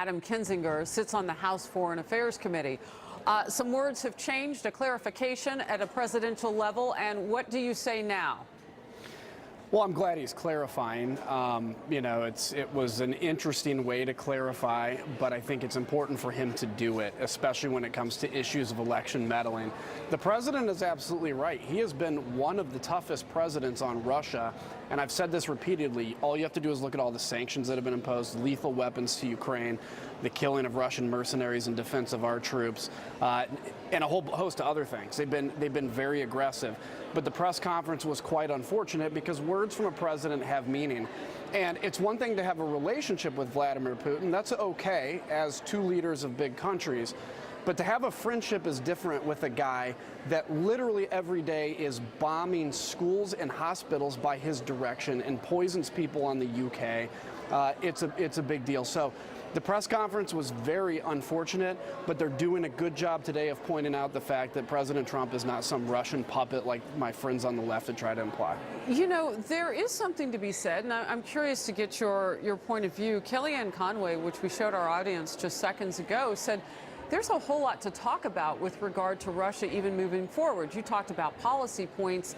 Adam Kinzinger, sits on the House Foreign Affairs Committee. Some words have changed, a clarification at a presidential level, and what do you say now? Well, I'm glad he's clarifying. It was an interesting way to clarify, but I think it's important for him to do it, especially when it comes to issues of election meddling. The president is absolutely right. He has been one of the toughest presidents on Russia, and I've said this repeatedly. All you have to do is look at all the sanctions that have been imposed, lethal weapons to Ukraine, the killing of Russian mercenaries in defense of our troops, and a whole host of other things. They've been very aggressive. But the press conference was quite unfortunate because words from a president have meaning. And it's one thing to have a relationship with Vladimir Putin. That's okay as two leaders of big countries. But to have a friendship is different with a guy that literally every day is bombing schools and hospitals by his direction and poisons people on the UK. It's a big deal. So the press conference was very unfortunate, but they're doing a good job today of pointing out the fact that President Trump is not some Russian puppet like my friends on the left have tried to imply. You know, there is something to be said, and I'm curious to get your point of view. Kellyanne Conway, which we showed our audience just seconds ago, said there's a whole lot to talk about with regard to Russia even moving forward. You talked about policy points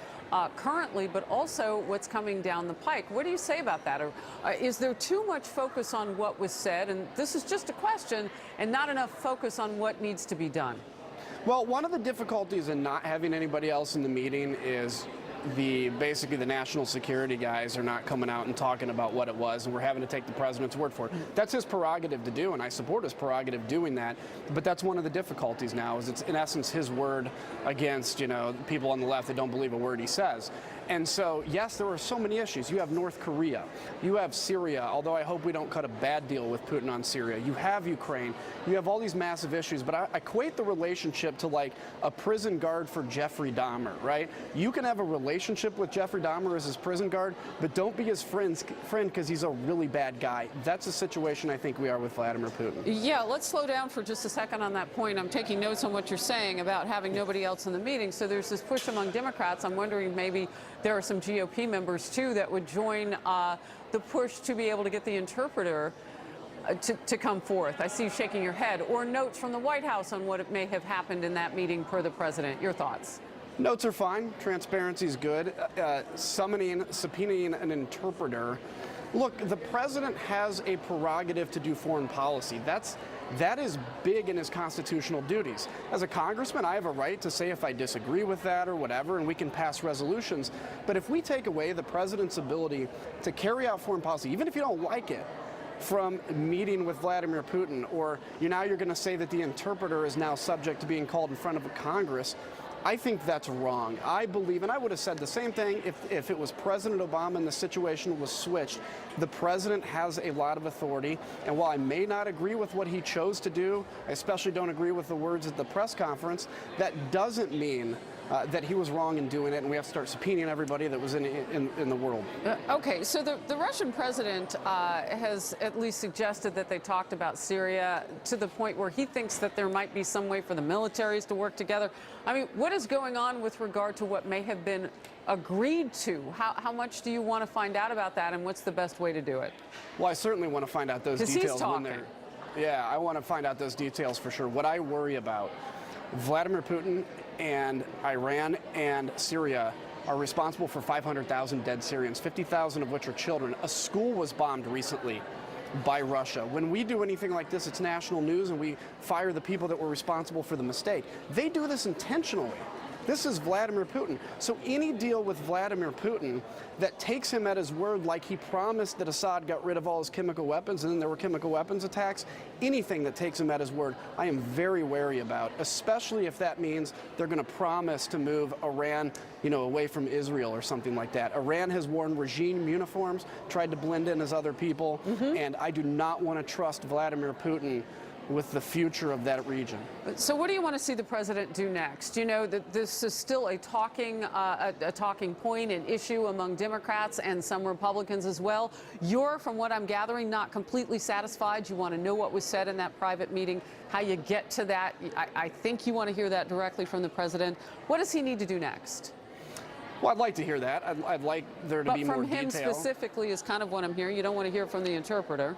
currently, but also what's coming down the pike. What do you say about that? Or is there too much focus on what was said, and this is just a question, and not enough focus on what needs to be done? Well, one of the difficulties in not having anybody else in the meeting is basically the national security guys are not coming out and talking about what it was, and we're having to take the president's word for it. That's his prerogative to do, and I support his prerogative doing that. But that's one of the difficulties now, is it's in essence his word against, people on the left that don't believe a word he says. And so, yes, there are so many issues. You have North Korea. You have Syria, although I hope we don't cut a bad deal with Putin on Syria. You have Ukraine. You have all these massive issues. But I equate the relationship to like a prison guard for Jeffrey Dahmer, right? You can have a relationship with Jeffrey Dahmer as his prison guard, but don't be his friend because he's a really bad guy. That's the situation I think we are with Vladimir Putin. Yeah, let's slow down for just a second on that point. I'm taking notes on what you're saying about having nobody else in the meeting. So there's this push among Democrats. I'm wondering maybe there are some GOP members, too, that would join the push to be able to get the interpreter to come forth. I see you shaking your head. Or notes from the White House on what may have happened in that meeting per the president. Your thoughts? Notes are fine. Transparency is good. Subpoenaing an interpreter. Look, the president has a prerogative to do foreign policy. That is big in his constitutional duties. As a congressman, I have a right to say if I disagree with that or whatever, and we can pass resolutions. But if we take away the president's ability to carry out foreign policy, even if you don't like it, from meeting with Vladimir Putin, or now you're going to say that the interpreter is now subject to being called in front of a Congress, I think that's wrong. I believe, and I would have said the same thing if it was President Obama and the situation was switched. The president has a lot of authority, and while I may not agree with what he chose to do, I especially don't agree with the words at the press conference, that doesn't mean that he was wrong in doing it, and we have to start subpoenaing everybody that was in the world. Okay, so the Russian president has at least suggested that they talked about Syria to the point where he thinks that there might be some way for the militaries to work together. I mean, what is going on with regard to what may have been agreed to? How much do you want to find out about that, and what's the best way to do it? Well, I certainly want to find out those details. He's talking. Yeah, I want to find out those details for sure. What I worry about, Vladimir Putin and Iran and Syria are responsible for 500,000 dead Syrians, 50,000 of which are children. A school was bombed recently by Russia. When we do anything like this, it's national news, and we fire the people that were responsible for the mistake. They do this intentionally. This is Vladimir Putin. So any deal with Vladimir Putin that takes him at his word, like he promised that Assad got rid of all his chemical weapons and then there were chemical weapons attacks, anything that takes him at his word, I am very wary about, especially if that means they're going to promise to move Iran, away from Israel or something like that. Iran has worn regime uniforms, tried to blend in as other people, and I do not want to trust Vladimir Putin with the future of that region. So what do you want to see the president do next? You know that this is still a talking point, an issue among Democrats and some Republicans as well. You're, from what I'm gathering, not completely satisfied. You want to know what was said in that private meeting, how you get to that. I think you want to hear that directly from the president. What does he need to do next? Well, I'd like to hear that. I'd like there to be more detail. But from him specifically is kind of what I'm hearing. You don't want to hear from the interpreter.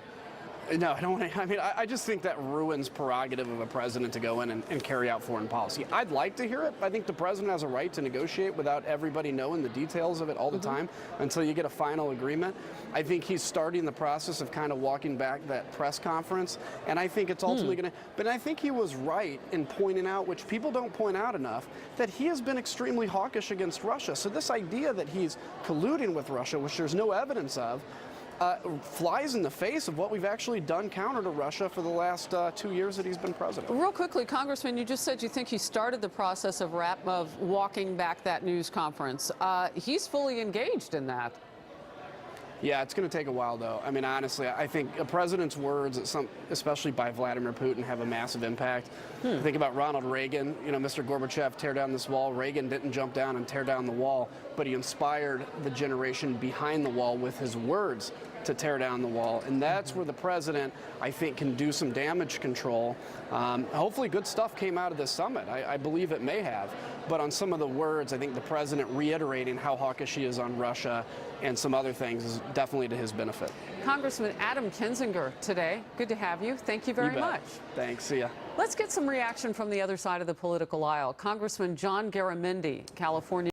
No, I don't want to. I mean, I just think that ruins prerogative of a president to go in and carry out foreign policy. I'd like to hear it. I think the president has a right to negotiate without everybody knowing the details of it all the time until you get a final agreement. I think he's starting the process of kind of walking back that press conference, and I think it's ultimately going to. But I think he was right in pointing out, which people don't point out enough, that he has been extremely hawkish against Russia. So this idea that he's colluding with Russia, which there's no evidence of, flies in the face of what we've actually done counter to Russia for the last 2 years that he's been president. Real quickly, Congressman, you just said you think he started the process of walking back that news conference. He's fully engaged in that. Yeah, it's going to take a while, though. I mean, honestly, I think a president's words, especially by Vladimir Putin, have a massive impact. Think about Ronald Reagan. You know, Mr. Gorbachev, tear down this wall. Reagan didn't jump down and tear down the wall, but he inspired the generation behind the wall with his words to tear down the wall. And that's where the president, I think, can do some damage control. Hopefully good stuff came out of this summit. I believe it may have. But on some of the words, I think the president reiterating how hawkish he is on Russia and some other things is definitely to his benefit. Congressman Adam Kinzinger today. Good to have you. Thank you very much. Thanks. See ya. Let's get some reaction from the other side of the political aisle. Congressman John Garamendi, California.